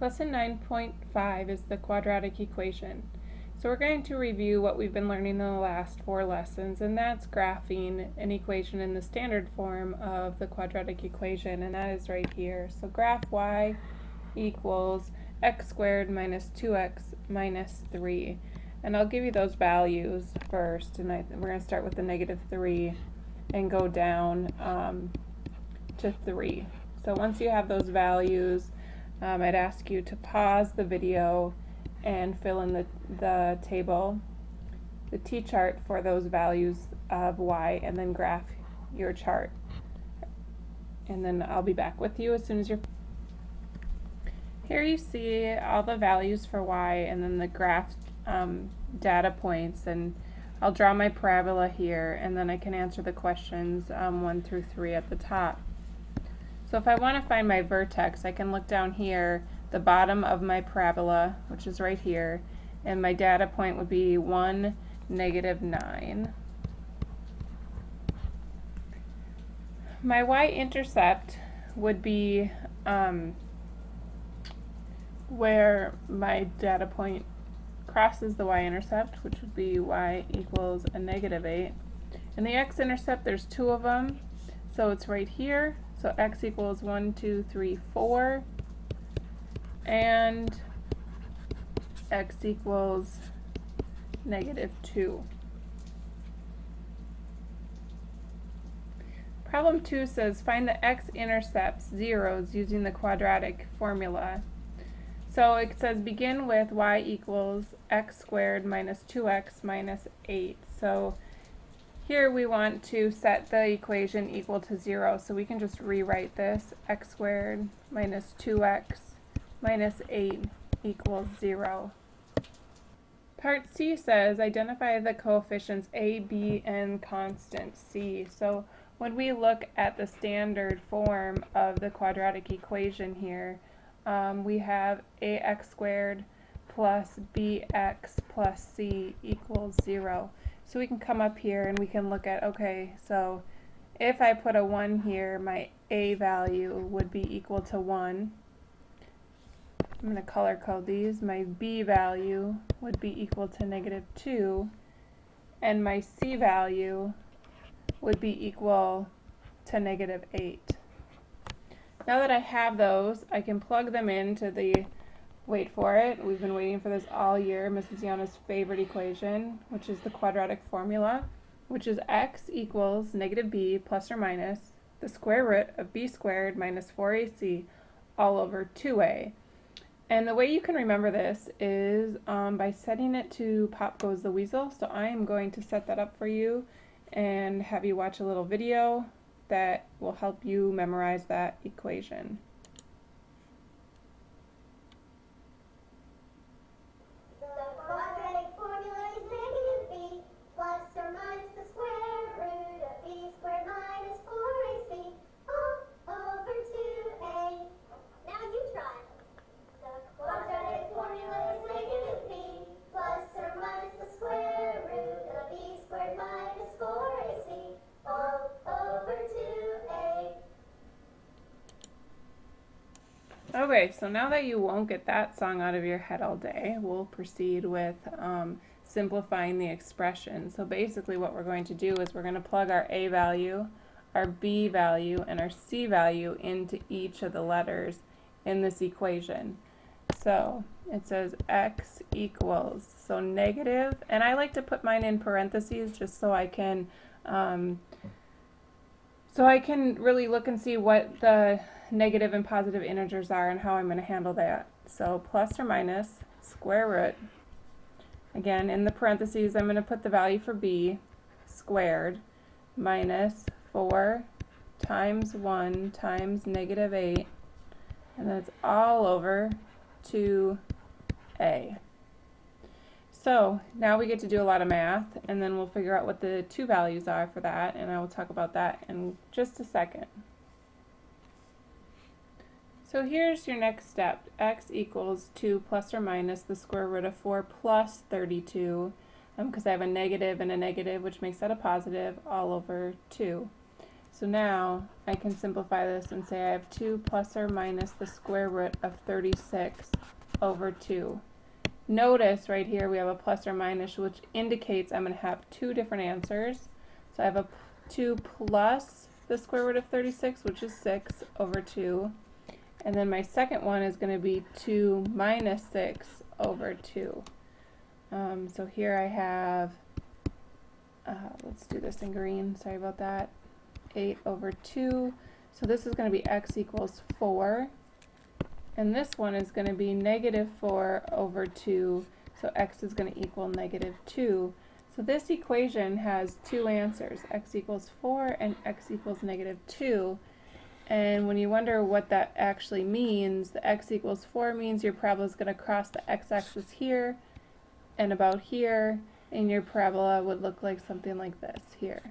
Lesson 9.5 is the quadratic equation. So we're going to review what we've been learning in the last 4 lessons, and that's graphing an equation in the standard form of the quadratic equation, and that is right here. So graph y equals x squared minus 2x minus 3. And I'll give you those values first, and we're going to start with the negative 3 and go down to 3. So once you have those values, I'd ask you to pause the video and fill in the table, the t-chart for those values of y, and then graph your chart. And then I'll be back with you as soon as you're... Here you see all the values for y and then the graph data points, and I'll draw my parabola here, and then I can answer the questions 1 through 3 at the top. So if I want to find my vertex, I can look down here, the bottom of my parabola, which is right here, and my data point would be 1, negative 9. My y-intercept would be where my data point crosses the y-intercept, which would be y equals a negative 8. And the x-intercept, there's 2 of them, so it's right here. So x equals 1, 2, 3, 4, and x equals negative 2. Problem 2 says find the x-intercepts, zeros, using the quadratic formula. So it says begin with y equals x squared minus 2x minus 8. So here we want to set the equation equal to 0, so we can just rewrite this. X squared minus 2x minus 8 equals 0. Part C says identify the coefficients a, b, and constant c. So when we look at the standard form of the quadratic equation here, we have ax squared plus bx plus c equals 0. So we can come up here and we can look at, okay, so if I put a 1 here, my a value would be equal to 1. I'm going to color code these. My b value would be equal to negative 2, and my c value would be equal to negative 8. Now that I have those, I can plug them into the, wait for it, we've been waiting for this all year, Mrs. Yana's favorite equation, which is the quadratic formula, which is x equals negative b plus or minus the square root of b squared minus 4ac all over 2a. And the way you can remember this is by setting it to Pop Goes the Weasel. So I am going to set that up for you and have you watch a little video that will help you memorize that equation. Okay, so now that you won't get that song out of your head all day, we'll proceed with simplifying the expression. So basically what we're going to do is we're going to plug our a value, our b value, and our c value into each of the letters in this equation. So it says x equals, so negative, and I like to put mine in parentheses just so I can really look and see what the negative and positive integers are and how I'm going to handle that. So plus or minus square root, again in the parentheses I'm going to put the value for b squared minus 4 times 1 times negative 8, and then it's all over 2a. So now we get to do a lot of math, and then we'll figure out what the two values are for that, and I will talk about that in just a second. So here's your next step. X equals 2 plus or minus the square root of 4 plus 32, because I have a negative and a negative, which makes that a positive, all over 2. So So now I can simplify this and say I have 2 plus or minus the square root of 36 over 2. Notice right here we have a plus or minus, which indicates I'm going to have two different answers. So I have a 2 plus the square root of 36, which is 6 over 2. And then my second one is going to be 2 minus 6 over 2. So here I have, let's do this in green, sorry about that, 8 over 2. So this is going to be x equals 4. And this one is going to be negative 4 over 2. So x is going to equal negative 2. So this equation has two answers, x equals 4 and x equals negative 2. And when you wonder what that actually means, the x equals 4 means your parabola is going to cross the x-axis here and about here, and your parabola would look like something like this here.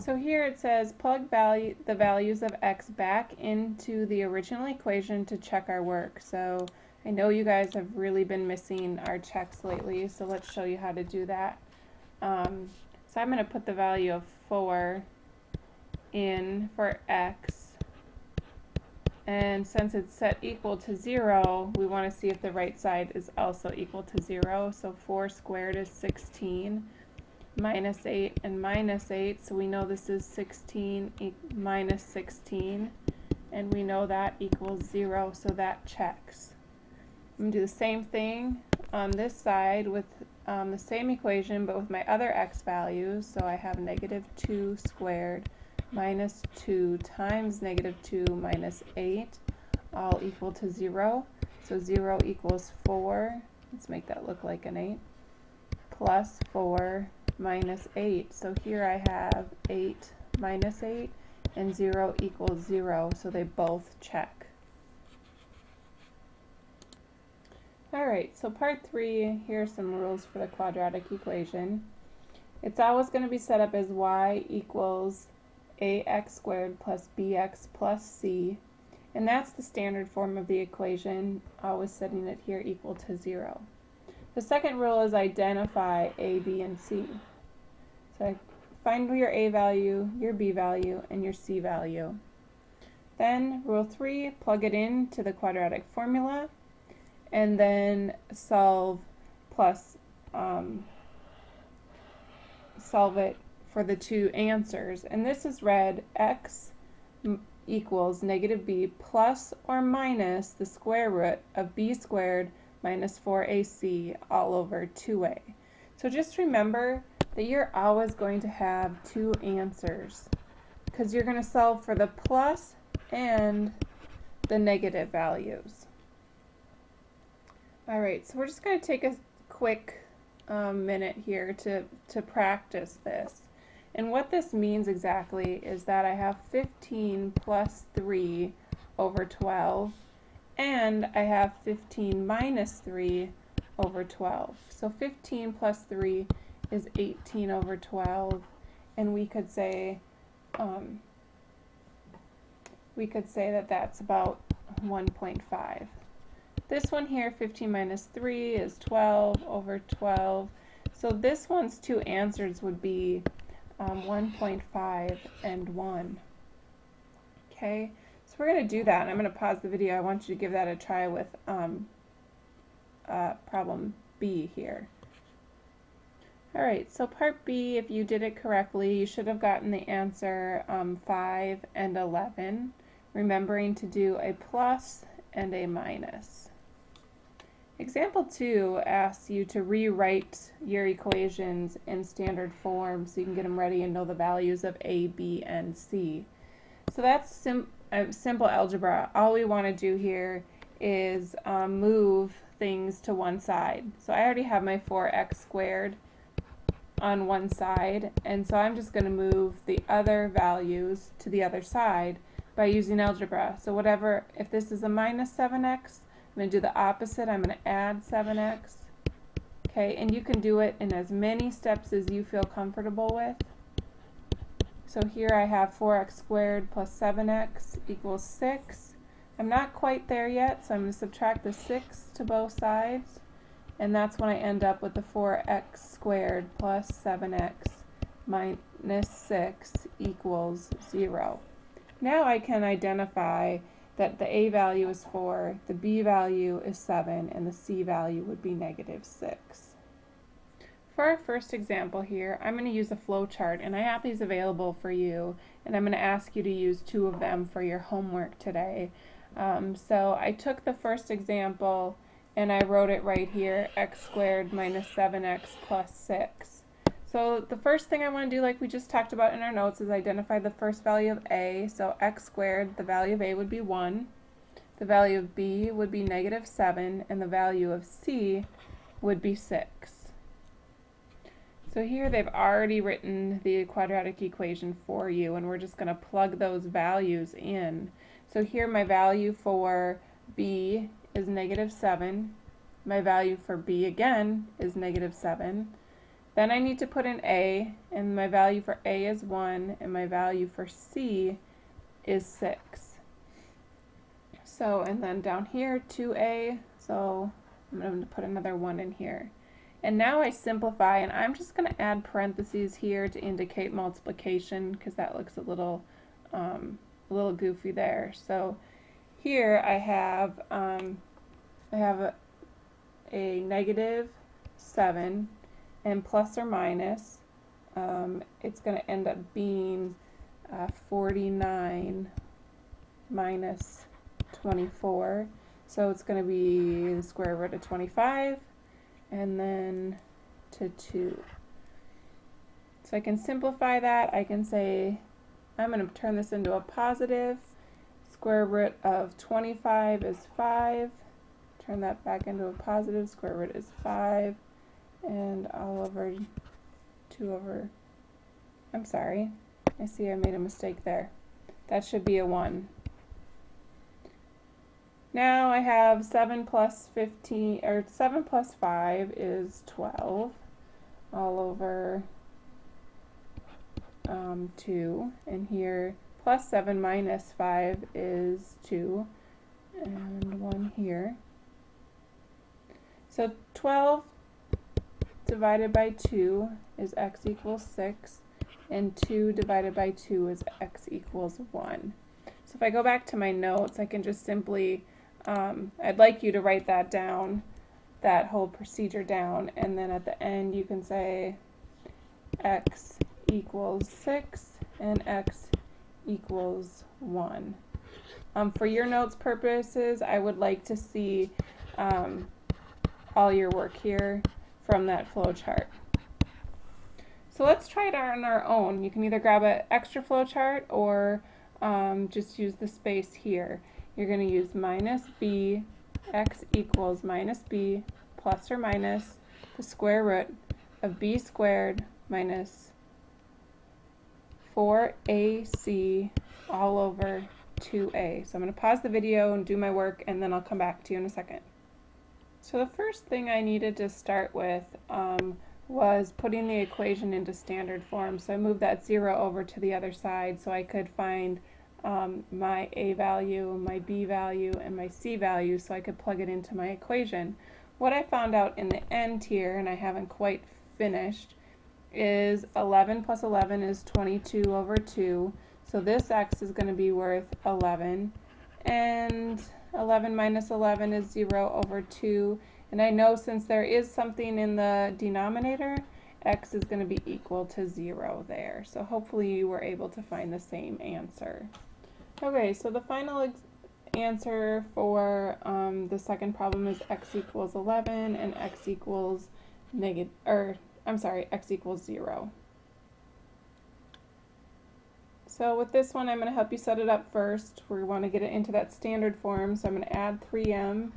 So here it says plug the values of x back into the original equation to check our work. So I know you guys have really been missing our checks lately, so let's show you how to do that. So I'm going to put the value of 4 in for x, and since it's set equal to 0, we want to see if the right side is also equal to 0. So 4 squared is 16, minus 8 and minus 8, so we know this is 16 minus 16, and we know that equals 0, so that checks. I'm going to do the same thing on this side with the same equation, but with my other x values. So I have negative 2 squared minus 2 times negative 2 minus 8, all equal to 0. So 0 equals 4. Let's make that look like an 8. Plus 4 minus 8. So here I have 8 minus 8, and 0 equals 0. So they both check. Alright, so part 3, here are some rules for the quadratic equation. It's always going to be set up as y equals ax squared plus bx plus c, and that's the standard form of the equation, always setting it here equal to 0. The second rule is identify a, b, and c. So find your a value, your b value, and your c value. Then rule 3, plug it into the quadratic formula, and then solve it for the two answers. And this is read x equals negative b plus or minus the square root of b squared minus 4ac all over 2a. So just remember that you're always going to have two answers, because you're going to solve for the plus and the negative values. Alright, so we're just going to take a quick minute here to practice this. And what this means exactly is that I have 15 plus 3 over 12, and I have 15 minus 3 over 12. So 15 plus 3 is 18 over 12, and we could say that that's about 1.5. This one here, 15 minus 3, is 12 over 12. So this one's two answers would be 1.5 and 1. Okay, so we're going to do that, and I'm going to pause the video. I want you to give that a try with problem B here. Alright, so part B, if you did it correctly, you should have gotten the answer 5 and 11, remembering to do a plus and a minus. Example 2 asks you to rewrite your equations in standard form so you can get them ready and know the values of a, b, and c. So that's simple algebra. All we want to do here is move things to one side. So I already have my 4x squared on one side, and so I'm just going to move the other values to the other side by using algebra. So whatever, if this is a minus 7x, I'm going to do the opposite. I'm going to add 7x. Okay, and you can do it in as many steps as you feel comfortable with. So here I have 4x squared plus 7x equals 6. I'm not quite there yet, so I'm going to subtract the 6 to both sides. and that's when I end up with the 4x squared plus 7x minus 6 equals 0. Now I can identify that the a value is 4, the b value is 7, and the c value would be negative 6. For our first example here, I'm going to use a flow chart, and I have these available for you, and I'm going to ask you to use 2 of them for your homework today. So I took the first example and I wrote it right here, x squared minus 7x plus 6. So the first thing I want to do, like we just talked about in our notes, is identify the first value of a. So x squared, the value of a would be 1, the value of b would be negative 7, and the value of c would be 6. So here they've already written the quadratic equation for you, and we're just going to plug those values in. So here my value for b is negative 7. My value for b again is negative 7. Then I need to put in a, and my value for a is 1, and my value for c is 6. So, and then down here 2a, so I'm going to put another 1 in here. And now I simplify, and I'm just going to add parentheses here to indicate multiplication, because that looks a little goofy there. So here I have a negative 7, and plus or minus, it's going to end up being 49 minus 24. So it's going to be the square root of 25. And then to 2. So I can simplify that. I can say I'm going to turn this into a positive. Square root of 25 is 5. Turn that back into a positive. Square root is 5. And all over 2 over, I'm sorry. I see I made a mistake there. That should be a 1. Now I have 7 plus 15, or 7 plus 5 is 12, all over 2, and here plus 7 minus 5 is 2, and 1 here. So 12 divided by 2 is x equals 6, and 2 divided by 2 is x equals 1. So if I go back to my notes, I can just simply I'd like you to write that down, that whole procedure down, and then at the end you can say x equals 6 and x equals 1. For your notes purposes, I would like to see all your work here from that flow chart. So let's try it on our own. You can either grab an extra flow chart or just use the space here. You're going to use minus b, x equals minus b plus or minus the square root of b squared minus 4ac all over 2a. So I'm going to pause the video and do my work, and then I'll come back to you in a second. So the first thing I needed to start with was putting the equation into standard form. So I moved that 0 over to the other side so I could find my a value, my b value, and my c value, so I could plug it into my equation. What I found out in the end here, and I haven't quite finished, is 11 plus 11 is 22 over 2. So this x is going to be worth 11. And 11 minus 11 is 0 over 2. And I know since there is something in the denominator, x is going to be equal to 0 there. So hopefully you were able to find the same answer. Okay, so the final answer for the second problem is x equals 11 and x equals x equals 0. So with this one, I'm going to help you set it up first. We want to get it into that standard form, so I'm going to add 3m.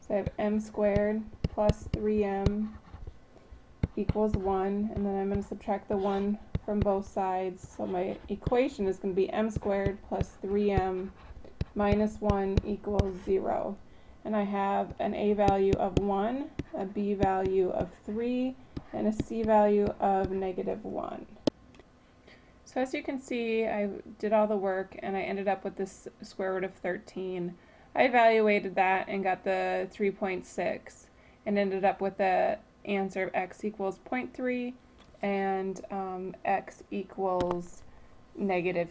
So I have m squared plus 3m equals 1, and then I'm going to subtract the 1 from both sides. So my equation is going to be m squared plus 3m minus 1 equals 0. And I have an a value of 1, a b value of 3, and a c value of negative 1. So as you can see, I did all the work and I ended up with this square root of 13. I evaluated that and got the 3.6 and ended up with the answer of x equals 0.3 and x equals negative